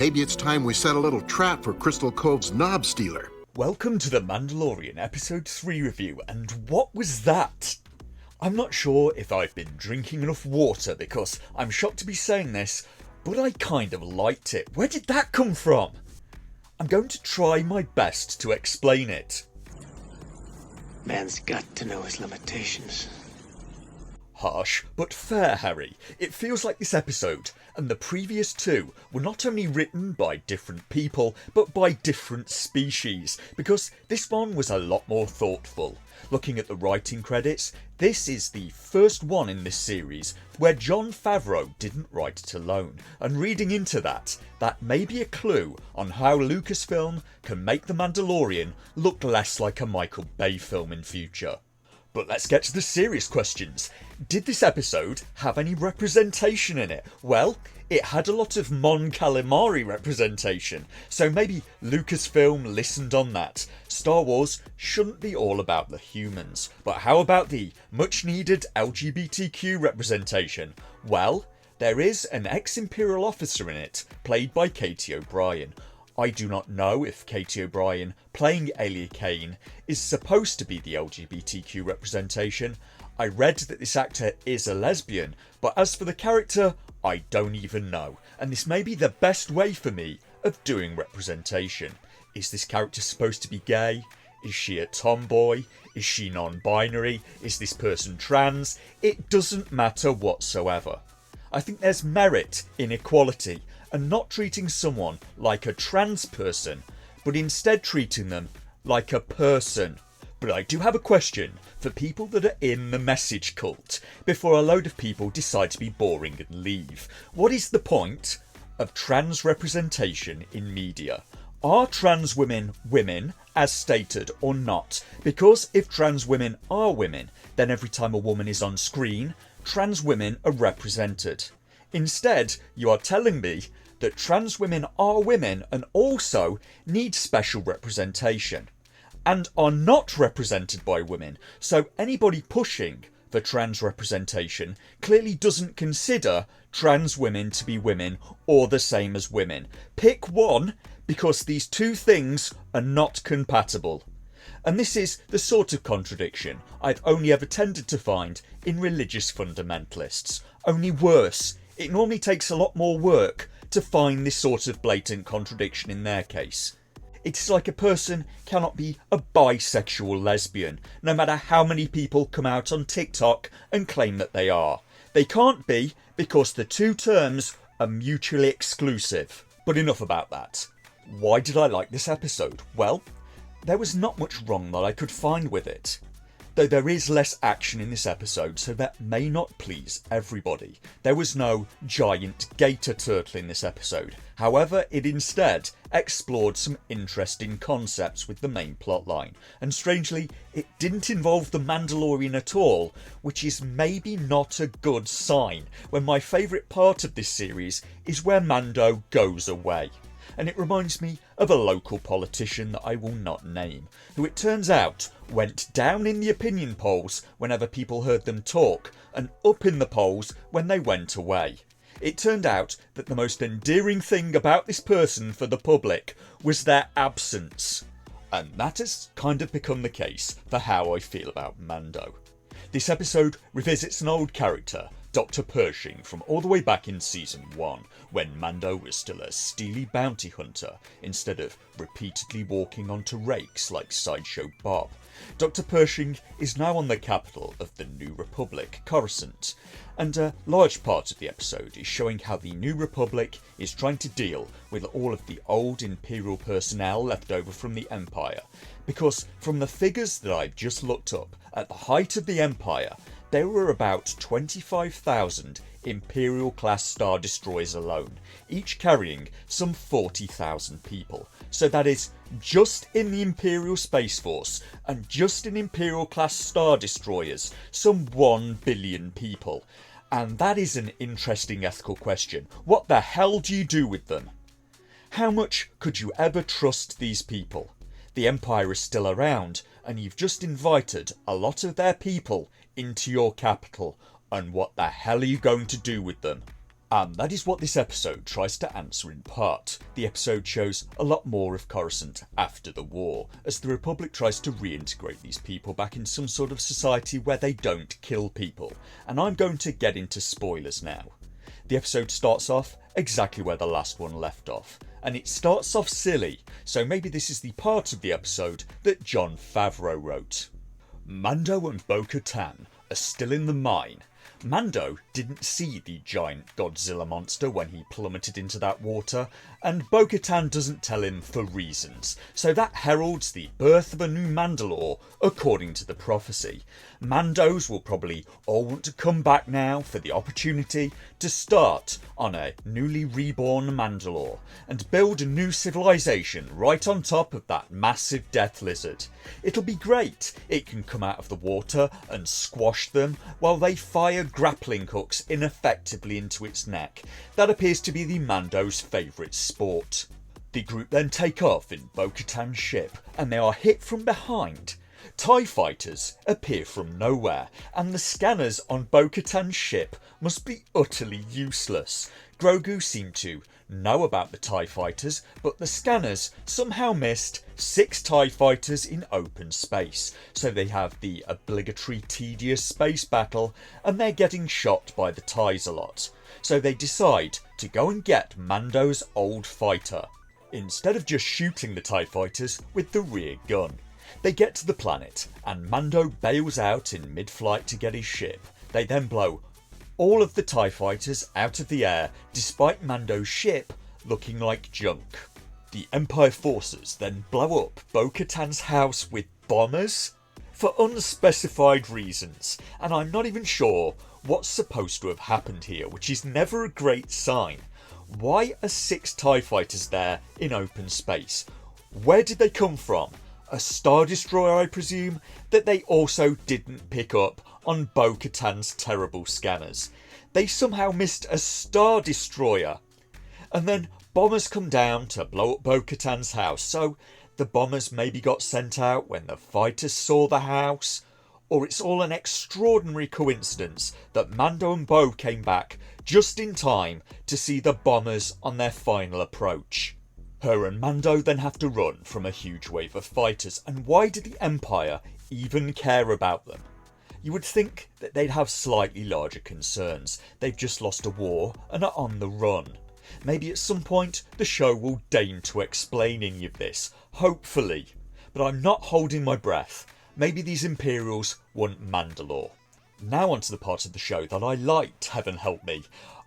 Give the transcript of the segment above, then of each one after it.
Maybe it's time we set a little trap for Crystal Cove's knob stealer. Welcome to the Mandalorian Episode 3 review, and what was that? I'm not sure if I've been drinking enough water because I'm shocked to be saying this, but I kind of liked it. Where did that come from? I'm going to try my best to explain it. Man's got to know his limitations. Harsh, but fair, Harry. It feels like this episode and the previous two were not only written by different people, but by different species, because this one was a lot more thoughtful. Looking at the writing credits, this is the first one in this series where Jon Favreau didn't write it alone, and reading into that may be a clue on how Lucasfilm can make The Mandalorian look less like a Michael Bay film in future. But let's get to the serious questions. Did this episode have any representation in it? Well, it had a lot of Mon Calamari representation, so maybe Lucasfilm listened on that. Star Wars shouldn't be all about the humans, but how about the much needed LGBTQ representation? Well, there is an ex-Imperial officer in it, played by Katie O'Brien. I do not know if Katie O'Brien playing Elia Kane is supposed to be the LGBTQ representation. I read that this actor is a lesbian, but as for the character, I don't even know. And this may be the best way for me of doing representation. Is this character supposed to be gay? Is she a tomboy? Is she non-binary? Is this person trans? It doesn't matter whatsoever. I think there's merit in equality and not treating someone like a trans person, but instead treating them like a person. But I do have a question for people that are in the message cult before a load of people decide to be boring and leave. What is the point of trans representation in media? Are trans women women, as stated, or not? Because if trans women are women, then every time a woman is on screen, trans women are represented. Instead, you are telling me that trans women are women and also need special representation and are not represented by women, so anybody pushing for trans representation clearly doesn't consider trans women to be women or the same as women. Pick one, because these two things are not compatible. And this is the sort of contradiction I've only ever tended to find in religious fundamentalists. Only worse. It normally takes a lot more work to find this sort of blatant contradiction in their case. It's like a person cannot be a bisexual lesbian, no matter how many people come out on TikTok and claim that they are. They can't be because the two terms are mutually exclusive. But enough about that. Why did I like this episode? Well, there was not much wrong that I could find with it. Though there is less action in this episode, so that may not please everybody. There was no giant gator turtle in this episode. However, it instead explored some interesting concepts with the main plotline. And strangely, it didn't involve the Mandalorian at all, which is maybe not a good sign, when my favourite part of this series is where Mando goes away. And it reminds me of a local politician that I will not name, who it turns out went down in the opinion polls whenever people heard them talk, and up in the polls when they went away. It turned out that the most endearing thing about this person for the public was their absence. And that has kind of become the case for how I feel about Mando. This episode revisits an old character, Dr. Pershing, from all the way back in Season 1, when Mando was still a steely bounty hunter, instead of repeatedly walking onto rakes like Sideshow Bob. Dr. Pershing is now on the capital of the New Republic, Coruscant, and a large part of the episode is showing how the New Republic is trying to deal with all of the old Imperial personnel left over from the Empire, because from the figures that I've just looked up, at the height of the Empire, there were about 25,000 Imperial-class Star Destroyers alone, each carrying some 40,000 people. So that is just in the Imperial Space Force, and just in Imperial-class Star Destroyers, some 1 billion people. And that is an interesting ethical question. What the hell do you do with them? How much could you ever trust these people? The Empire is still around, and you've just invited a lot of their people into your capital, and what the hell are you going to do with them? And that is what this episode tries to answer in part. The episode shows a lot more of Coruscant after the war, as the Republic tries to reintegrate these people back in some sort of society where they don't kill people. And I'm going to get into spoilers now. The episode starts off exactly where the last one left off. And it starts off silly, so maybe this is the part of the episode that Jon Favreau wrote. Mando and Bo-Katan are still in the mine. Mando didn't see the giant Godzilla monster when he plummeted into that water, and Bo-Katan doesn't tell him for reasons, so that heralds the birth of a new Mandalore, according to the prophecy. Mandos will probably all want to come back now for the opportunity to start on a newly reborn Mandalore, and build a new civilization right on top of that massive death lizard. It'll be great. It can come out of the water and squash them while they fire grappling hooks ineffectively into its neck. That appears to be the Mando's favourite sport. The group then take off in Bo-Katan's ship, and they are hit from behind. TIE fighters appear from nowhere, and the scanners on Bo-Katan's ship must be utterly useless. Grogu seemed to know about the TIE fighters, but the scanners somehow missed 6 TIE fighters in open space, so they have the obligatory tedious space battle, and they're getting shot by the TIEs a lot. So they decide to go and get Mando's old fighter, instead of just shooting the TIE fighters with the rear gun. They get to the planet, and Mando bails out in mid-flight to get his ship. They then blow all of the TIE fighters out of the air, despite Mando's ship looking like junk. The Empire forces then blow up Bo-Katan's house with bombers for unspecified reasons, and I'm not even sure what's supposed to have happened here, which is never a great sign. Why are 6 TIE fighters there in open space? Where did they come from? A Star Destroyer, I presume, that they also didn't pick up on Bo-Katan's terrible scanners. They somehow missed a Star Destroyer. And then bombers come down to blow up Bo-Katan's house, so the bombers maybe got sent out when the fighters saw the house, or it's all an extraordinary coincidence that Mando and Bo came back just in time to see the bombers on their final approach. Her and Mando then have to run from a huge wave of fighters, and why did the Empire even care about them? You would think that they'd have slightly larger concerns. They've just lost a war and are on the run. Maybe at some point the show will deign to explain any of this, hopefully. But I'm not holding my breath. Maybe these Imperials want Mandalore. Now onto the part of the show that I liked, heaven help me.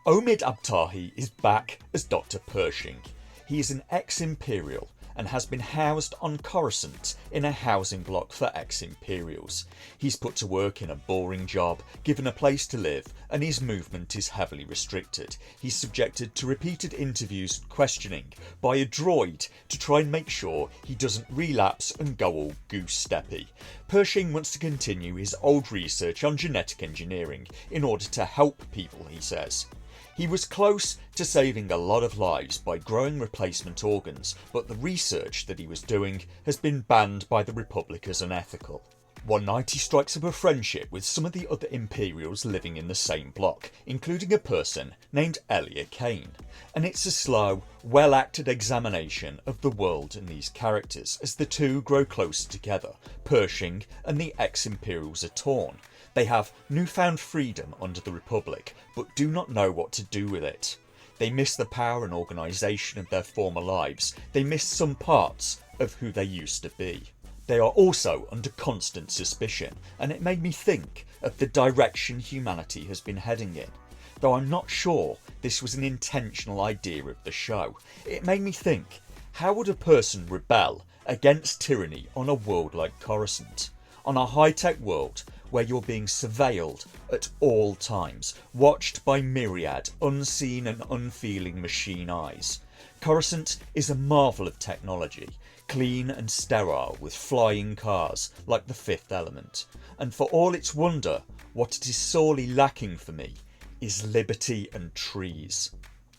Omid Abtahi is back as Dr. Pershing. He is an ex-Imperial and has been housed on Coruscant in a housing block for ex-Imperials. He's put to work in a boring job, given a place to live, and his movement is heavily restricted. He's subjected to repeated interviews and questioning by a droid to try and make sure he doesn't relapse and go all goose-steppy. Pershing wants to continue his old research on genetic engineering in order to help people, he says. He was close to saving a lot of lives by growing replacement organs, but the research that he was doing has been banned by the Republic as unethical. One night he strikes up a friendship with some of the other Imperials living in the same block, including a person named Elia Kane, and it's a slow, well-acted examination of the world and these characters as the two grow closer together. Pershing and the ex-Imperials are torn. They have newfound freedom under the Republic, but do not know what to do with it. They miss the power and organisation of their former lives. They miss some parts of who they used to be. They are also under constant suspicion, and it made me think of the direction humanity has been heading in. Though I'm not sure this was an intentional idea of the show. It made me think, how would a person rebel against tyranny on a world like Coruscant? On a high-tech world where you're being surveilled at all times, watched by myriad unseen and unfeeling machine eyes. Coruscant is a marvel of technology, clean and sterile with flying cars like the Fifth Element, and for all its wonder, what it is sorely lacking for me is liberty and trees.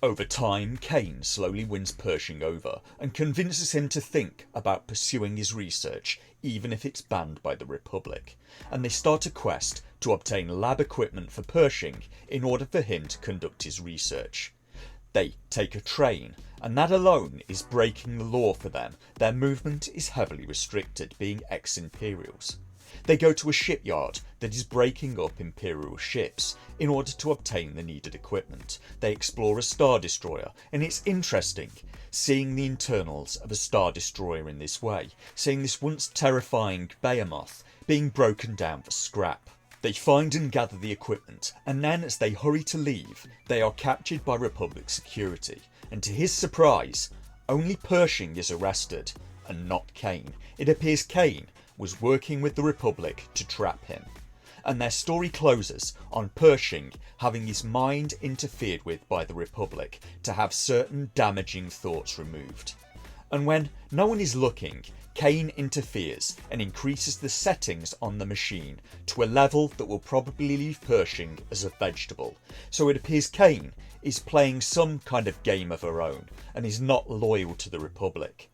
Over time, Kane slowly wins Pershing over and convinces him to think about pursuing his research, even if it's banned by the Republic, and they start a quest to obtain lab equipment for Pershing in order for him to conduct his research. They take a train, and that alone is breaking the law for them. Their movement is heavily restricted, being ex-Imperials. They go to a shipyard that is breaking up Imperial ships in order to obtain the needed equipment. They explore a Star Destroyer, and it's interesting seeing the internals of a Star Destroyer in this way, seeing this once terrifying behemoth being broken down for scrap. They find and gather the equipment, and then as they hurry to leave, they are captured by Republic security, and to his surprise, only Pershing is arrested, and not Kane. It appears Kane was working with the Republic to trap him. And their story closes on Pershing having his mind interfered with by the Republic to have certain damaging thoughts removed. And when no one is looking, Kane interferes and increases the settings on the machine to a level that will probably leave Pershing as a vegetable. So it appears Kane is playing some kind of game of her own and is not loyal to the Republic.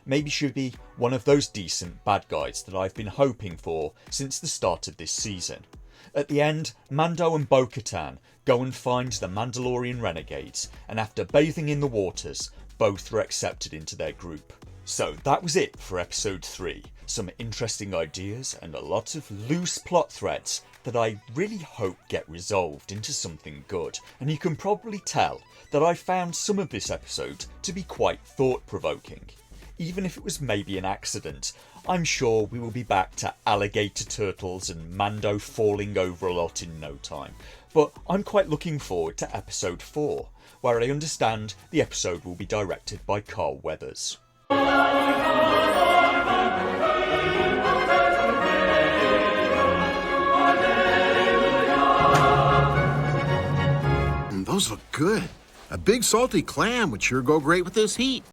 Maybe she'll be one of those decent bad guys that I've been hoping for since the start of this season. At the end, Mando and Bo-Katan go and find the Mandalorian renegades, and after bathing in the waters, both are accepted into their group. So that was it for episode 3. Some interesting ideas and a lot of loose plot threads that I really hope get resolved into something good. And you can probably tell that I found some of this episode to be quite thought-provoking. Even if it was maybe an accident, I'm sure we will be back to alligator turtles and Mando falling over a lot in no time. But I'm quite looking forward to episode 4, where I understand the episode will be directed by Carl Weathers. Those look good. A big salty clam would sure go great with this heat.